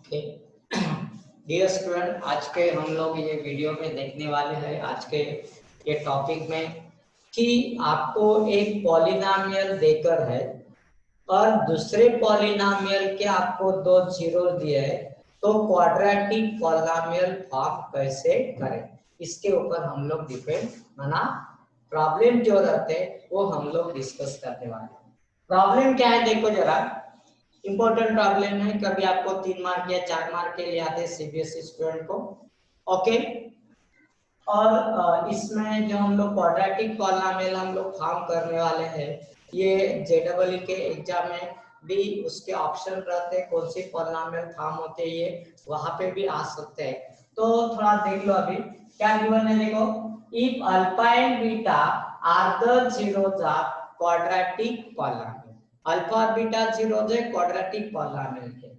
Okay dear student, आज के हम लोग ये वीडियो में देखने वाले हैं आज के ये टॉपिक में कि आपको एक पॉलिनोमियल देकर है और दूसरे पॉलिनोमियल के आपको दो जीरो दिए है, तो क्वाड्रेटिक पॉलिनोमियल फॉर्म कैसे करें इसके ऊपर हम लोग डिपेंड माना प्रॉब्लम जो रहते हैं वो हम लोग डिस्कस करने वाले हैं। प्रॉब्लम क्या है देखो जरा, इंपॉर्टेंट प्रॉब्लम है, कभी आपको 3 मार्क या 4 मार्क के लिए आते हैं सीबीएसई स्टूडेंट को। ओके, और इसमें जो हम लोग क्वाड्रेटिक पॉलिनोमियल हम लोग फॉर्म करने वाले हैं, ये जेडबलई के एग्जाम में भी उसके ऑप्शन रहते हैं, कौन सी पॉलिनोमियल फॉर्म होते हैं ये वहां पे भी आ सकते हैं। तो थोड़ा देख लो अभी क्या गिवन है, देखो if alpha and beta are the zeros of quadratic polynomial, alpha और बीटा जीरोस है क्वाड्रेटिक पॉलिनोमियल के।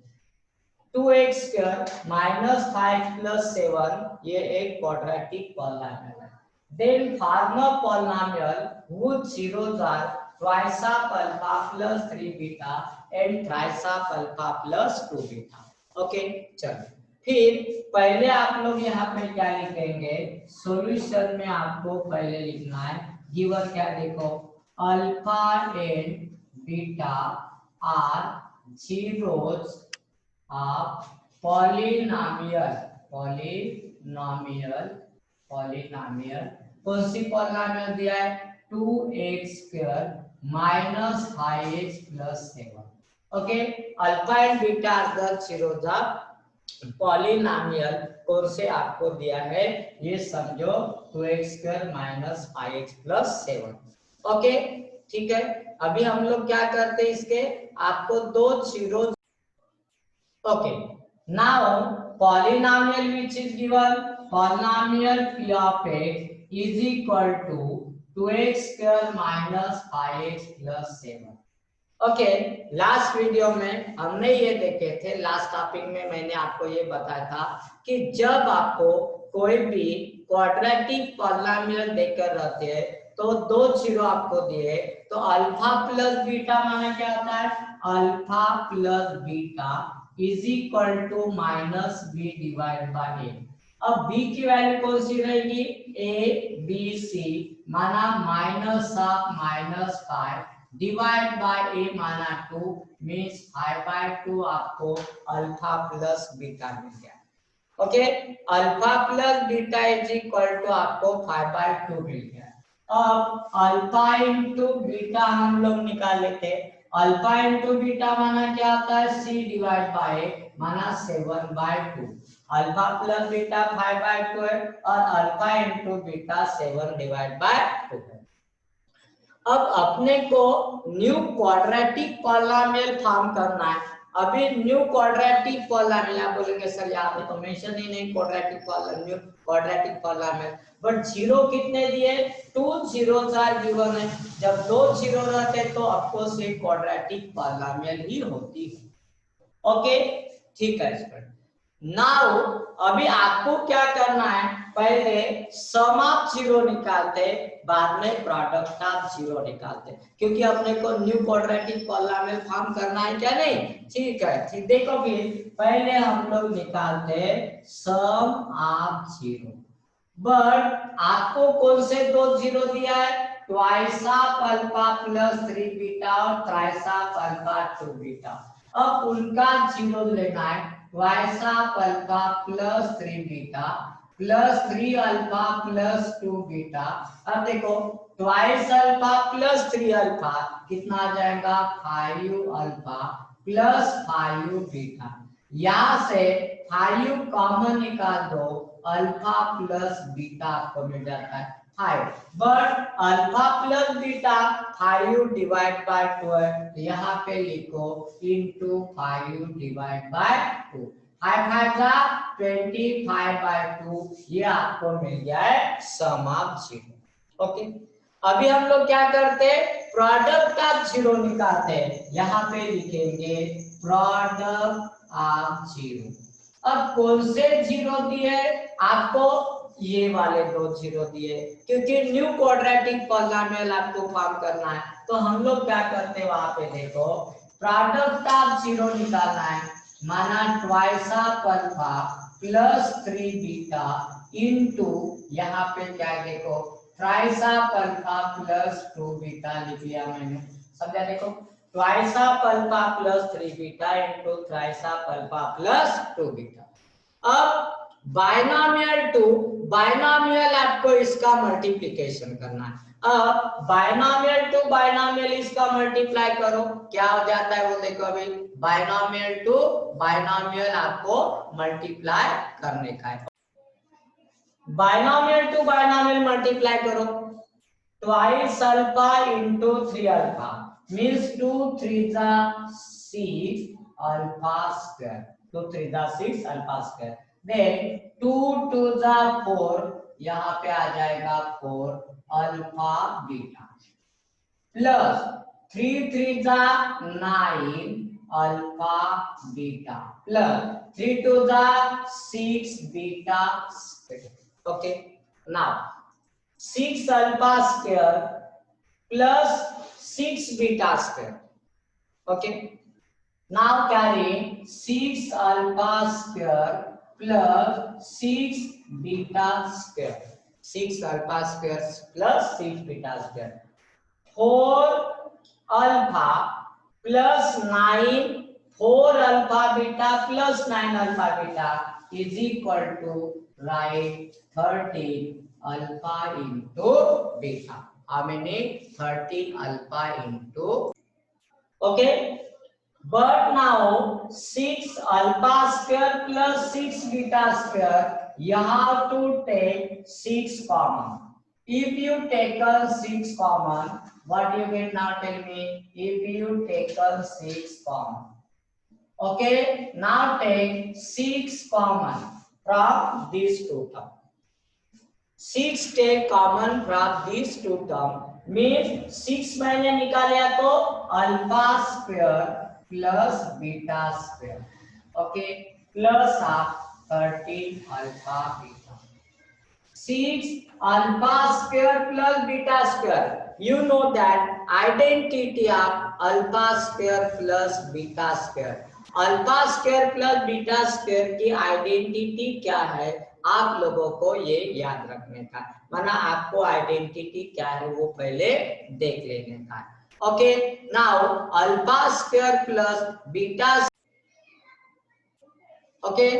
2x स्क्वायर माइनस 5 प्लस 7 ये एक क्वाड्रेटिक पॉलिनोमियल है। Then form a polynomial whose zeros are twice of alpha plus 3 beta and thrice of alpha plus 2 beta। Okay चलो, फिर पहले आप लोग यहाँ पे क्या लिखेंगे, सॉल्यूशन में आपको पहले लिखना है गिवन क्या, देखो alpha and beta are zeros of polynomial कौन सी पॉलिनोमियल दिया है, 2x square minus 5x plus 7। Okay, alpha and beta are the zeros of polynomial कौन से आपको दिया है, ये समझो 2x square minus 5x plus 7। Okay ठीक है, अभी हम लोग क्या करते हैं, इसके आपको दो zero. Okay, now polynomial which is given, polynomial p of x is equal to 2x square minus 5x plus 7। Okay, last video में हमने ये देखे थे, लास्ट टॉपिक में मैंने आपको ये बताया था कि जब आपको कोई भी क्वाड्रेटिक पॉलिनोमियल देकर रहते हैं तो दो जीरो आपको दिए, तो अल्फा प्लस बीटा माना क्या होता है, alpha plus beta is equal to minus b divide by a. अब b की वैल्यू कौन सी रहेगी, a b c माना minus of minus 5 divide bye a माना 2 मींस 5/2 आपको अल्फा प्लस बीटा मिल गया। Okay, alpha plus beta is equal to आपको 5/2 मिल गया। अब अल्फा इंटू बीटा हम लोग निकाल लेते हैं, अल्फा इंटू बीटा माना क्या आता है, c डिवाइड बाय माना 7/2। अल्फा प्लस बीटा 5/2 है और alpha into beta 7 divide by 2 है। अब अपने को न्यू क्वाड्रेटिक पॉलिनोमियल फॉर्म करना है। अभी न्यू क्वाड्रेटिक पॉलिनोमियल आप बोलेंगे सर यहाँ पे तो मेंशन ही नहीं क्वाड्रेटिक पॉलिनोमियल, बट जीरो कितने दिए, 2 जीरोस आर गिवन है। जब दो जीरो रहते तो आपको से क्वाड्रेटिक पॉलिनोमियल ही होती है। ओके ठीक है स्टूडेंट, नाउ अभी आपको क्या करना है, पहले सम ऑफ जीरो निकालते बाद में प्रोडक्ट ऑफ जीरो निकालते, क्योंकि अपने को न्यू क्वाड्रेटिक पॉलिनोमियल फॉर्म करना है क्या नहीं, ठीक है। ठीक देखो फिर पहले हम लोग निकालते सम ऑफ जीरो, बट आपको कौन से दो जीरो दिया है, twice of alpha plus 3 beta और ट्राइस ऑफ अल्फा 2 बीटा। अब उनका जीरो लेना है, twice of alpha plus 3 beta plus 3 alpha plus 2 beta. अब देखो ट्वाइस अल्फा प्लस 3 अल्फा कितना आ जाएगा, 5 अल्फा प्लस 5 बीटा। यहां से 5 कॉमन निकाल दो, अल्फा प्लस बीटा आपको मिल जाता है 5, but alpha plus beta 5 divide by 2 है, यहाँ पे लिखो इनटू 5 डिवाइड बाय 2, 5 जा 25/2, ये आपको मिल गया है सम ऑफ जीरो। ओके, अभी हम लोग क्या करते हैं, प्रोडक्ट ऑफ जीरो निकालते हैं, यहाँ पे लिखेंगे प्रोडक्ट ऑफ जीरो। अब कौन से जीरो दिए आपको, ये वाले दो जीरो दिए, क्योंकि न्यू क्वाड्रेटिक पॉलिनोमियल आपको फॉर्म करना है तो हम लोग क्या करते हैं, वहां पे देखो प्रोडक्ट ऑफ जीरो निकालना है, माना twice of alpha plus 3 beta into यहाँ पे क्या है देखो thrice of alpha plus 2 beta लिख लिया मैंने, समझा? देखो twice of alpha plus 3 beta into thrice of alpha plus 2 beta. अब बायनोमियल आपको इसका मल्टीप्लिकेशन करना है। अब बायनोमियल टू बायनोमियल इसका मल्टीप्लाई करो, क्या हो जाता है वो देखो। अभी बायनोमियल टू बायनोमियल आपको मल्टीप्लाई करने का है। बायनोमियल टू बायनोमियल मल्टीप्लाई करो, twice alpha into 3 alpha means 2 3 जा 6 अल्फा स्क्वायर, 2 3 जा 6 अल्फा स्क्वायर। देन 2 2 जा 4, यहाँ पे आ जाएगा 4 अल्फा बीटा प्लस 3 3 जा 9 अल्फा बीटा प्लस 3 2 जा 6 beta square. Okay, now 6 alpha square plus 6 beta square. Okay, now carry 6 alpha square plus 6 beta square, 6 alpha square plus 6 beta square. 4 alpha plus 9 4 alpha beta plus 9 alpha beta is equal to right 13 alpha into beta. How many? 13 alpha into. Okay, but now 6 alpha square plus 6 beta square, you have to take 6 common. If you take 6 common, what you get now? Tell me. If you take 6 common, okay, now take 6 common from these two terms. 6 take common from these two terms means 6 मैंने निकाला तो alpha square plus beta square, okay, plus of 13 alpha beta. 6 alpha square plus beta square, you know that identity of alpha square plus beta square। Alpha square plus beta square की identity क्या है आप लोगों को ये याद रखने का, माना आपको आइडेंटिटी क्या है वो पहले देख लेने का। Okay, now alpha square plus beta, okay,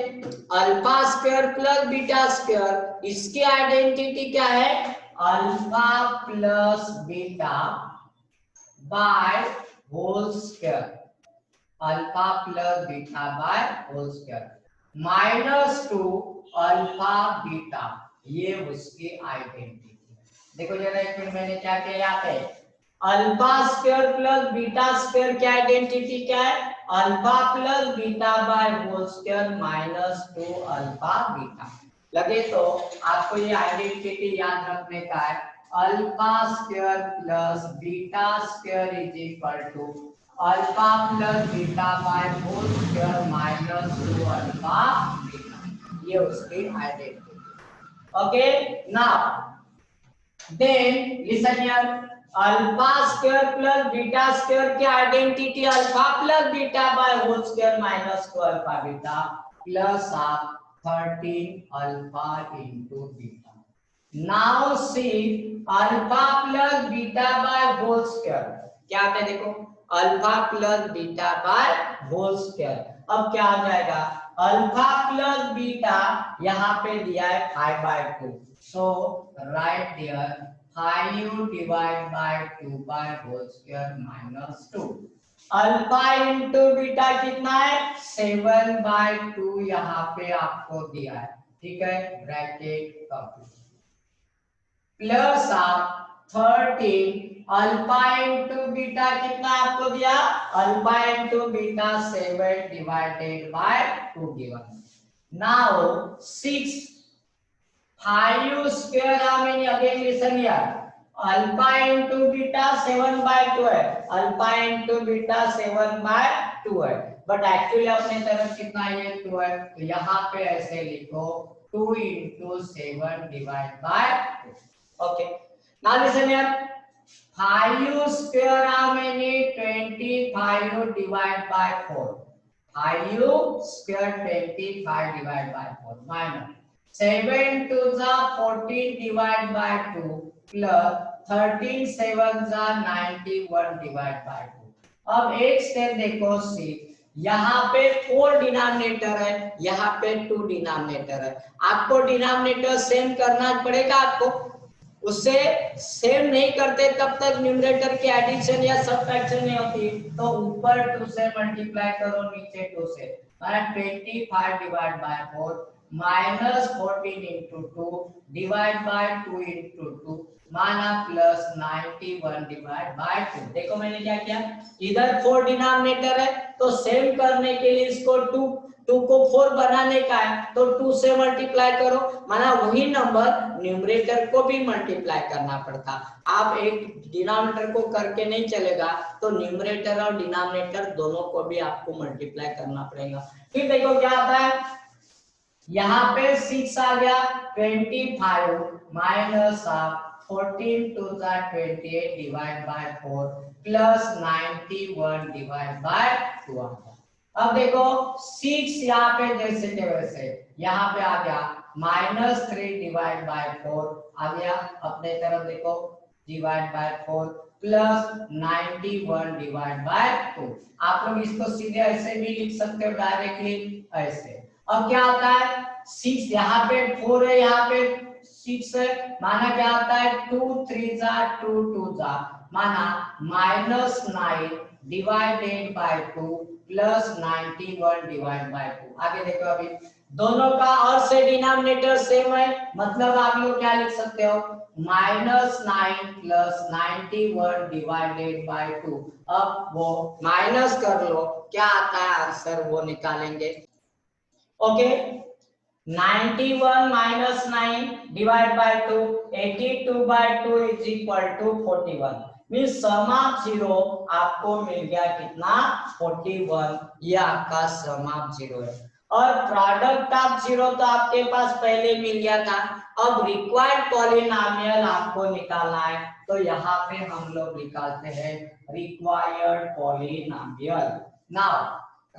alpha square plus beta square इसकी आइडेंटिटी क्या है? Alpha plus beta by whole square, alpha plus beta by whole square minus 2 alpha beta, ये उसकी आइडेंटिटी। देखो जरा एक मिनट, मैंने क्या किया यहाँ पे alpha square plus beta square की आइडेंटिटी क्या है? Alpha plus beta by whole square minus 2 alpha beta. लगे तो आपको ये आइडेंटिटी याद रखने का है, alpha square plus beta square is equal to alpha plus beta by whole square minus 2 alpha beta, ये उसकी आइडेंटिटी। Okay, now then listen here, alpha square plus beta square की identity alpha plus beta by whole square minus 2 alpha beta plus of 13 alpha into beta. Now see alpha plus beta by whole square क्या आता है? देखो alpha plus beta by whole square, अब क्या आ जाएगा? Alpha plus beta यहाँ पे दिया है 5/2, so write there 5 divide by 2 by whole square minus 2। Alpha into beta कितना है? 7/2 यहाँ पे आपको दिया है, ठीक है, ब्रैकेट प्लस आप 13 अल्फा इंटू बीटा कितना आपको दिया? Alpha into beta 7 divided by 2 given. Now 6 5 square, I mean again listen here, alpha into beta 7/2 है, अल्फा इंटू बीटा 7/2 है, बट एक्चुअली अपने तरफ कितना ये 2 है, तो यहाँ पे ऐसे लिखो 2 into 7 divide by 2। Okay, now listen here, 5 square how many? 25 divided by 4, 5u square 25 divided by 4 minus 7 to the 14 divided by 2 plus 13 7 the 91 divided by 2। अब एक स्टेप देखो सी, यहाँ पे 4 डिनोमिनेटर है, यहाँ पे 2 डिनोमिनेटर है। आपको डिनोमिनेटर सेम करना पड़ेगा आपको, उससे सेम नहीं करते तब तक न्यूमरेटर की एडिशन या सब्ट्रैक्शन नहीं होती। तो ऊपर 2 से मल्टीप्लाई करो, नीचे 2 से, माना 25 divide by 4 minus 14 into 2 divide by 2 into 2 माना प्लस 91 डिवाइड बाय 2। देखो मैंने क्या किया, इधर 4 डिनोमिनेटर है तो सेम करने के लिए इसको 2 को 4 बनाने का है तो 2 से मल्टीप्लाई करो, माना वही नंबर न्यूमरेटर को भी मल्टीप्लाई करना पड़ता। आप एक डिनोमिनेटर को करके नहीं चलेगा, तो न्यूमरेटर और डिनोमिनेटर दोनों को भी आपको मल्टीप्लाई करना पड़ेगा। फिर देखो क्या आता है, यहाँ पे 6 आ गया, 25 minus 14 to the 28 divide by 4 plus 91 divide by 2 आ गया। अब देखो 6 यहाँ पे जैसे थे वैसे यहाँ पे आ गया, माइनस 3 डिवाइड बाय 4 आ गया, अपने तरफ देखो divide by 4 plus 91 divide by 2। आप लोग इसको सीधे ऐसे भी लिख सकते हो, डायरेक्टली ऐसे। अब क्या आता है, 6 यहाँ पे 4 है, यहाँ पे 6 है, माना क्या आता है 2 3 जा 2 2 जा, माना minus 9 divided by 2 plus 91 divide by 2। आगे देखो, अभी दोनों का और से डिनोमिनेटर सेम है, मतलब आप लोग क्या लिख सकते हो, माइनस 9 प्लस 91 डिवाइडेड बाय 2। अब वो माइनस कर लो, क्या आता है आंसर वो निकालेंगे। Okay, 91 minus 9 divide by 2, 82 by 2 is equal to 41। Means sum of 0 आपको मिल गया कितना, 41। ये आपका सम ऑफ 0 है। और प्रोडक्ट ऑफ 0 तो आपके पास पहले मिल गया था। अब रिक्वायर्ड पॉलिनोमियल आपको निकालना है, तो यहाँ पे हम लोग निकालते हैं required polynomial. Now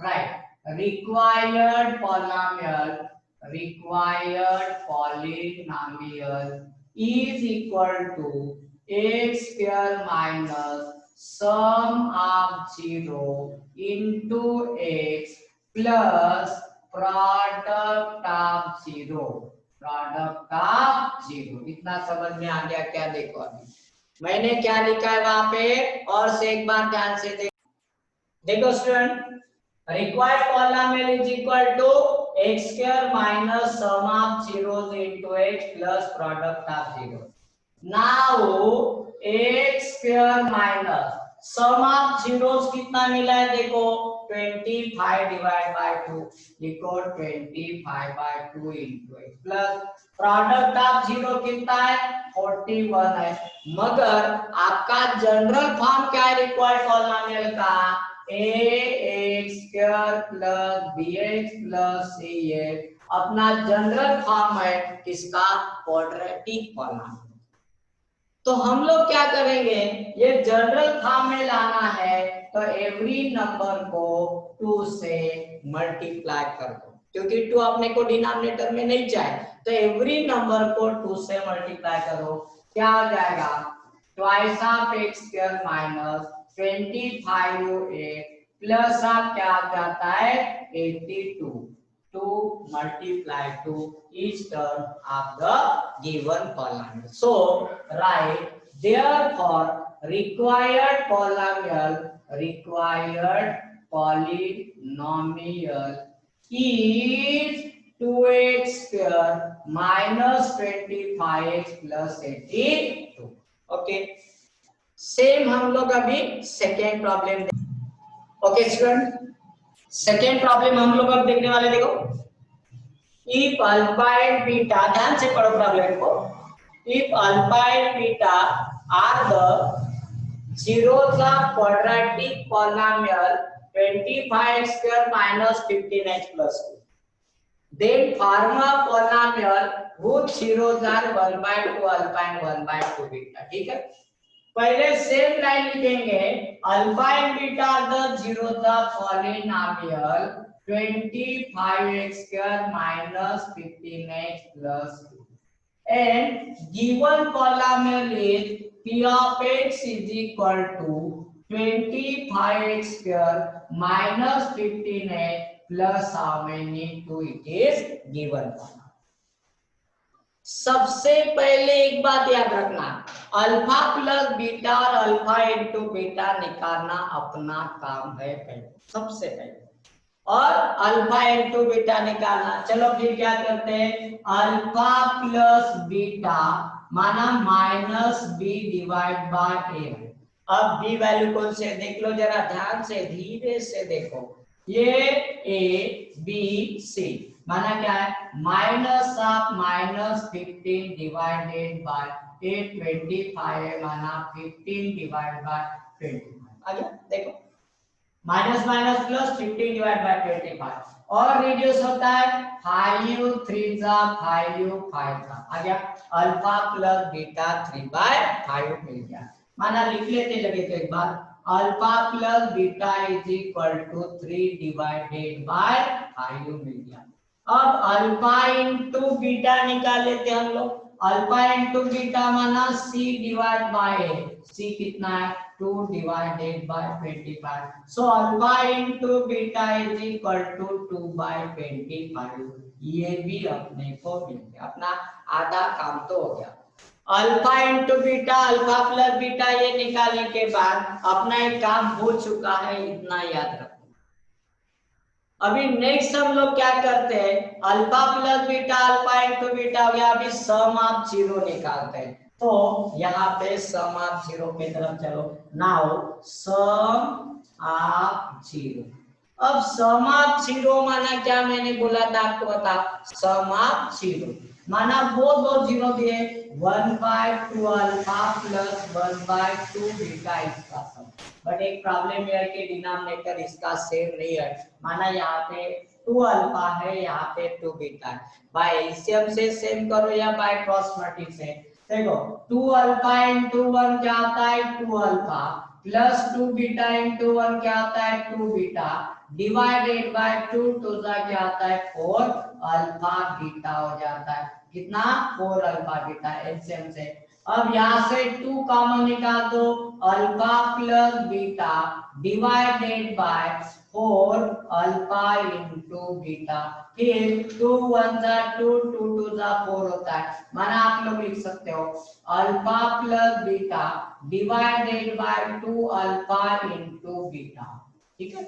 right, required polynomial is equal to x square minus sum of 0 into x plus product of 0, product of 0। इतना समझ में आ गया क्या? देखो अभी मैंने क्या लिखा है वहां पे, और से एक बार ध्यान से देखो student, required polynomial is equal to x square minus sum of zeros into x plus product of 0। Now x square minus sum of zeros कितना मिला है, देखो 25 डिवाइड बाय 2, लिखो 25 by 2 into x plus product of 0 कितना है, 41 है। मगर आपका जनरल फॉर्म क्या है रिक्वायर्ड पॉलिनोमियल का, ax square plus bx plus cx अपना जनरल फॉर्म है किसका, क्वाड्रेटिक पॉलिनोमियल। तो हम लोग क्या करेंगे, ये जनरल फॉर्म में लाना है तो एवरी नंबर को 2 से मल्टीप्लाई कर दो, क्योंकि 2 अपने को डिनोमिनेटर में नहीं चाहिए, तो एवरी नंबर को 2 से मल्टीप्लाई करो। क्या हो जाएगा, twice of x square minus 25 plus आप क्या जाता है 82 to multiply to each term of the given polynomial. So write therefore required polynomial is 2x square minus 25x plus 82। Okay, same हम लोग अभी second problem. Okay student, second problem हम लोग अब देखने वाले, देखो इफ अल्फा एंड बीटा, ध्यान से पढ़ो प्रॉब्लम को, if alpha and beta are the zeros of quadratic polynomial 25x square minus 15x plus 2, then form a polynomial whose zeros are 1/2 alpha and 1/2 beta। ठीक है, पहले सेम लाइन लिखेंगे, alpha and beta are the zerodha polynomial 25x square minus 15x plus 2 and given polynomial is p of x is equal to 25x square minus 15x plus how many 2 it is given. सबसे पहले एक बात याद रखना, alpha plus beta और alpha into beta निकालना अपना काम है पहले, सबसे पहले, और अल्फा इंटू बीटा निकालना। चलो फिर क्या करते हैं, अल्फा प्लस बीटा माना minus b divide by a. अब बी वैल्यू कौन से देख लो जरा ध्यान से, धीरे से देखो, ये ए बी सी माना क्या है, minus of minus 15 divided by 25 है, माना 15 डिवाइड बाय 25 आ गया। देखो minus minus plus 15 divide by 25 और रिड्यूस होता है 5 3 जा 5 5 जा आ गया, अल्फा प्लस बीटा 3/5 मिल गया। माना लिख लेते लगे तो एक बार, alpha plus beta is equal to 3 divided by 5 मिल गया। अब अल्फा इंटू बीटा निकाल लेते हम लोग, अल्फा इंटू बीटा माना सी डिवाइड बाय सी कितना है 2 divided by 25, so alpha into beta is equal to 2/25। ये भी अपने को मिल गया, अपना आधा काम तो हो गया। Alpha into beta alpha plus beta ये निकालने के बाद अपना एक काम हो चुका है, इतना याद रखो। अभी नेक्स्ट हम लोग क्या करते हैं, alpha plus beta alpha into beta हो गया, अभी सम ऑफ जीरो निकालते हैं। तो यहाँ पे सम ऑफ जीरो की तरफ चलो, नाउ सम ऑफ जीरो। अब सम ऑफ जीरो माना क्या, मैंने बोला था आपको बता, सम ऑफ जीरो माना वो दो जीरो दिए 1/2 अल्फा प्लस 1/2 बीटा इसका सम। बट एक प्रॉब्लम है कि डिनोमिनेटर इसका सेम नहीं है, माना यहाँ पे 2 अल्फा है, यहाँ पे 2 बीटा है। बाय एलसीएम से सेम करो या बाय क्रॉस मल्टी से, देखो 2 अल्फा इंटू 1 क्या आता है 2 अल्फा प्लस 2 बीटा इंटू 1 क्या आता है 2 बीटा डिवाइडेड बाय 2 2 क्या आता है 4 अल्फा बीटा हो जाता है, कितना 4 अल्फा बीटा एलसीएम से। अब यहाँ से 2 कॉमन निकाल दो, alpha plus beta divided by 4 alpha into beta, फिर 2 1 जा 2 2 2 जा 4 होता है, माना आप लोग लिख सकते हो alpha plus beta divided by 2 alpha into beta. ठीक है,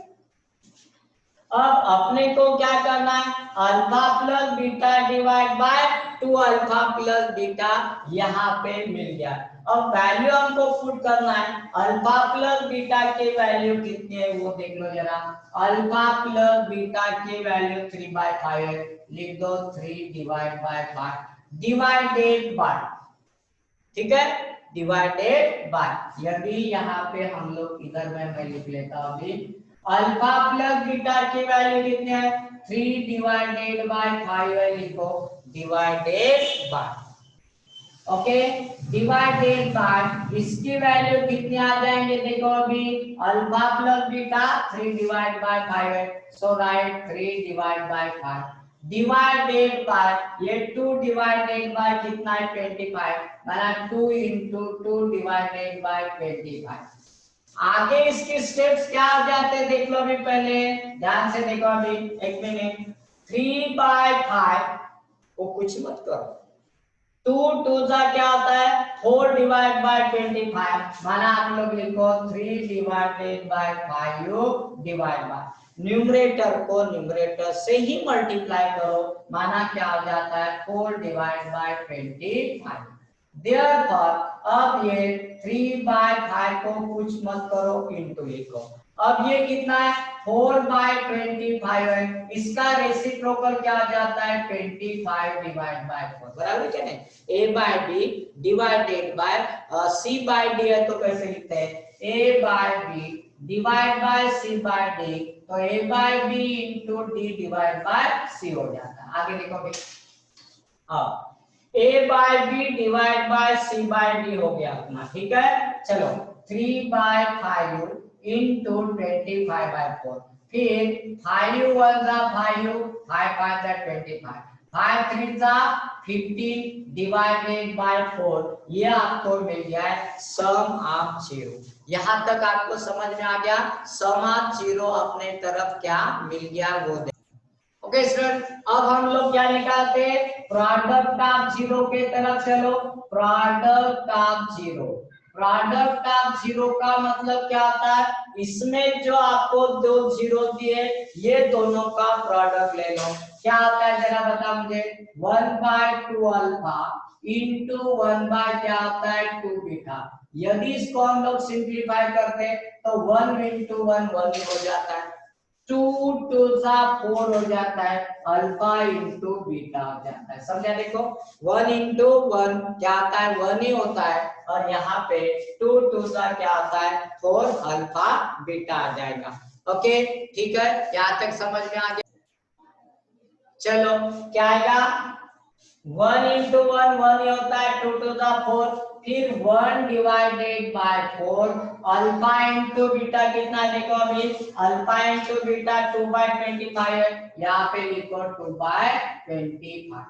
अब अपने को क्या करना है, alpha plus beta divide by 2 alpha plus beta यहाँ पे मिल गया। अब वैल्यू हमको पुट करना है, अल्फा प्लस बीटा की वैल्यू कितनी है वो देख लो जरा, अल्फा प्लस बीटा की वैल्यू 3/5 है, लिख दो 3 डिवाइड बाय 5 डिवाइडेड बाय, ठीक है, डिवाइडेड बाय। यदि यहाँ पे हम लोग इधर में मैं लिख लेता हूँ अभी, अल्फा प्लस बीटा की वैल्यू कितनी है 3 डिवाइडेड बाय 5 है, लिखो divided by, okay divided by, इसकी वैल्यू कितनी आ जाएंगे देखो अभी, alpha plus beta 3 divide by 5 है, so write 3 divide by 5 divided by, ये 2 डिवाइडेड बाय कितना है 25, माना 2 इंटू 2 डिवाइडेड बाय 25। आगे इसके स्टेप्स क्या आ जाते हैं देख लो अभी, पहले ध्यान से देखो अभी एक मिनट, 3/5 को कुछ मत करो, 2 2 जा क्या होता है 4 डिवाइड बाय 25, माना आप लोग लिखो 3 divided by 5 divide bye, numerator को न्यूमरेटर से ही मल्टीप्लाई करो, माना क्या हो जाता है 4 डिवाइड बाय 25। Therefore, अब ये 3/5 को कुछ मत करो इनटू लिखो, अब ये कितना है 4/25 है, इसका रेसिप्रोकल क्या आ जाता है 25 डिवाइड बाय 4, बराबर क्या नहीं, a by b divided by c by d है, तो कैसे लिखते हैं a by b divide by c by d, तो a by b into d divide by c हो जाता है। आगे देखो, अब a by B divide by C by D हो गया अपना, ठीक है। चलो 3/5 इंटू 25/4, फिर 5 1 जा 5, 5 5 जा 25, 5 3 जा 15 डिवाइडेड बाय 4, ये आपको मिल गया सम ऑफ जीरो। यहां तक आपको समझ में आ गया। सम ऑफ जीरो अपने तरफ क्या मिल गया वो। ओके स्टूडेंट, अब हम लोग क्या निकालते हैं, प्रोडक्ट ऑफ जीरो के तरफ चलो। Product of zero, product of zero का मतलब क्या होता है, इसमें जो आपको दो जीरो दिए ये दोनों का प्रोडक्ट ले लो। क्या होता है जरा बता मुझे, 1/2 अल्फा इंटू 1 क्या होता है 2 बीटा। यदि इसको हम लोग सिंप्लीफाई करते हैं तो 1 इंटू 1 1 हो जाता है, 2 2 सा 4 हो जाता है, अल्फा इंटू बीटा हो जाता है। समझा, देखो 1 इंटू 1 क्या आता है 1 ही होता है, और यहाँ पे 2 2 सा क्या आता है 4 अल्फा बीटा आ जाएगा। ओके ठीक है, यहाँ तक समझ में आ गया। चलो क्या आएगा, 1 इंटू 1 1 ही होता है, 2 2 सा 4, फिर 1 divided by 4, alpha into beta कितना, देखो अभी अल्फा इंटू बीटा 2/25 है, यहाँ पे लिखो 2/25,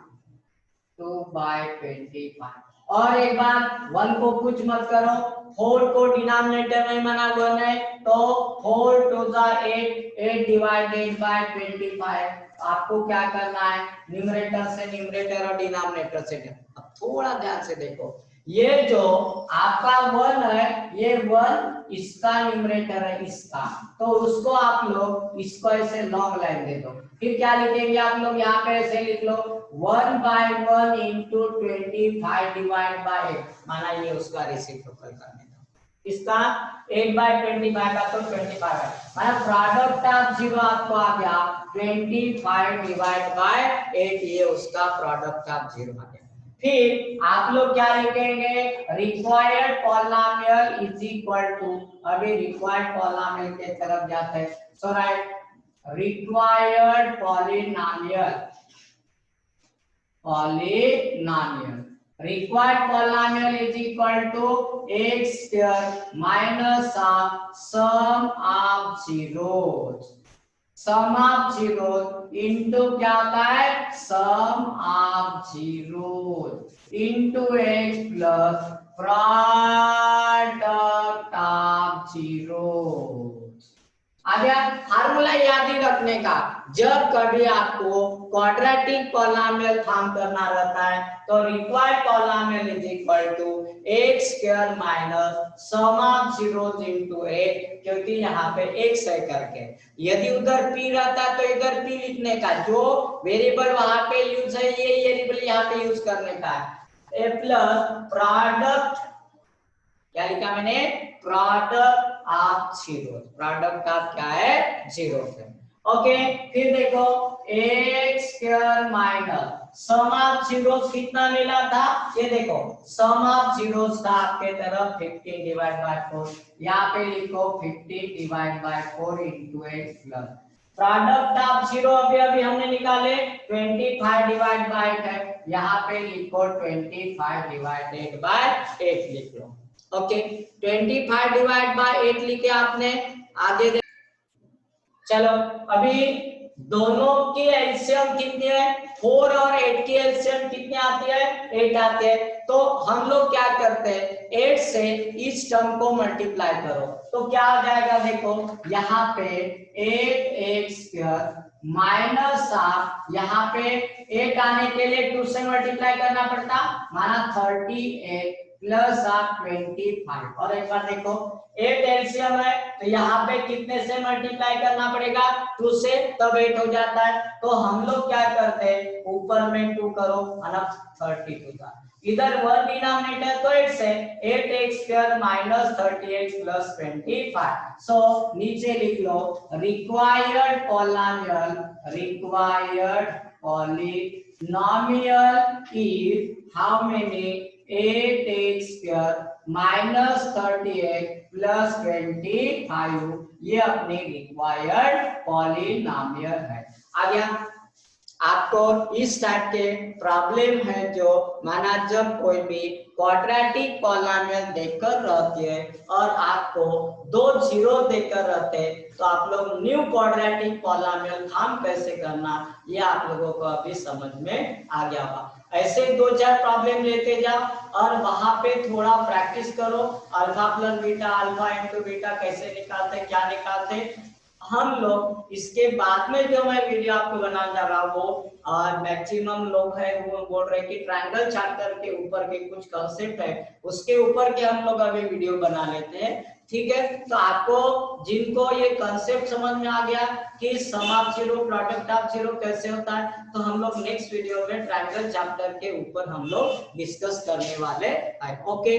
2/25। और एक बात, 1 को कुछ मत करो, 4 को डिनोमिनेटर में माना 1 है, तो 4 2 जा 8, 8 डिवाइडेड बाय 25। आपको क्या करना है, न्यूमरेटर से न्यूमरेटर और डिनोमिनेटर से। अब थोड़ा ध्यान से देखो, ये जो आपका 1 है, ये 1 इसका न्यूमरेटर है इसका, तो उसको आप लोग इसको ऐसे लॉन्ग लाइन दे दो। फिर क्या लिखेंगे आप लोग, यहाँ पे ऐसे लिख लो 1/1 इंटू 25 डिवाइड बाय 8, माना ये उसका रेसिप्रोकल करने का, इसका 8/25 का तो 25 है, माना प्रोडक्ट ऑफ जीरो आपको आ गया 25 डिवाइड बाय 8, ये उसका प्रोडक्ट ऑफ जीरो आ गया। फिर आप लोग क्या लिखेंगे, required polynomial is equal to, अभी रिक्वायर्ड पॉलिनोमियल के तरफ जाते हैं, so write required polynomial, required polynomial is equal to x square minus of sum of zeros, sum of zeros into क्या होता है sum of zeros into x plus product of zeros। आ गया। Formula याद ही रखने का, जब कभी आपको क्वाड्रेटिक पॉलिनोमियल फॉर्म करना रहता है तो required polynomial is equal to X square minus sum of zeros into X, क्योंकि यहाँ पे एक्स है करके। यदि उधर p रहता तो इधर p लिखने का, जो वेरिएबल वहां पे यूज है ये वेरिएबल यहाँ पे यूज करने का है। ए प्लस प्रोडक्ट, क्या लिखा मैंने, product of zero, product of क्या है जीरो है। ओके फिर देखो x square minus sum of zeros कितना मिला था, ये देखो सम ऑफ जीरोस का आपके तरफ 15 डिवाइड बाय 4, यहाँ पे लिखो 15 divide by 4 into x plus product of zero अभी हमने निकाले 25 डिवाइड बाय 8, यहाँ पे लिखो 25 डिवाइडेड बाय 8 लिख लो। ओके 25 डिवाइड बाय 8 लिखे आपने, आगे दे। चलो अभी दोनों की एलसीएम कितनी है, 4 और 8 की एलसीएम कितनी आती है, 8 आती है। तो हम लोग क्या करते हैं, 8 से इस टर्म को मल्टीप्लाई करो तो क्या आ जाएगा, देखो यहाँ पे 8x स्क्वायर माइनस आप यहाँ पे 8 आने के लिए 2 से मल्टीप्लाई करना पड़ता, माना 38 प्लस आप 25। और एक बार देखो 8 एलसीएम है तो यहाँ पे कितने से मल्टीप्लाई करना पड़ेगा, 2 से, तब 8 हो जाता है। तो हम लोग क्या करते हैं, ऊपर में 2 करो माना 32 का, इधर 1 डिनोमिनेटर तो 8 से 8x square minus 38 plus 25। So नीचे लिख लो required polynomial, required polynomial is how many 8x square minus 38 plus 25, ये अपनी रिक्वायर्ड पॉलिनोमियल है। आ गया। आपको इस टाइप के प्रॉब्लम है जो माना जब कोई भी क्वाड्रेटिक पॉलिनोमियल देकर रहती है और आपको दो जीरो देकर रहते हैं, तो आप लोग न्यू क्वाड्रेटिक पॉलिनोमियल फॉर्म कैसे करना, ये आप लोगों को अभी समझ में आ गया होगा। ऐसे दो चार प्रॉब्लम लेते जाओ और वहां पे थोड़ा प्रैक्टिस करो। Alpha plus beta, alpha into beta कैसे निकालते, क्या निकालते। हम लोग इसके बाद में जो मैं वीडियो आपको बनाने जा रहा हूँ वो मैक्सिमम लोग है वो बोल रहे कि ट्रायंगल चैप्टर के ऊपर के कुछ कंसेप्ट है उसके ऊपर के हम लोग अभी वीडियो बना लेते हैं, ठीक है। तो आपको जिनको ये कंसेप्ट समझ में आ गया कि sum of zero, product of zero कैसे होता है, तो हम लोग नेक्स्ट वीडियो में ट्रायंगल चैप्टर के ऊपर हम लोग डिस्कस करने वाले हैं। Okay,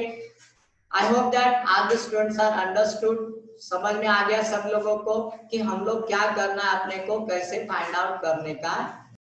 I hope that all the students are understood. समझ में आ गया सब लोगों को कि हम लोग क्या करना है, अपने को कैसे फाइंड आउट करने का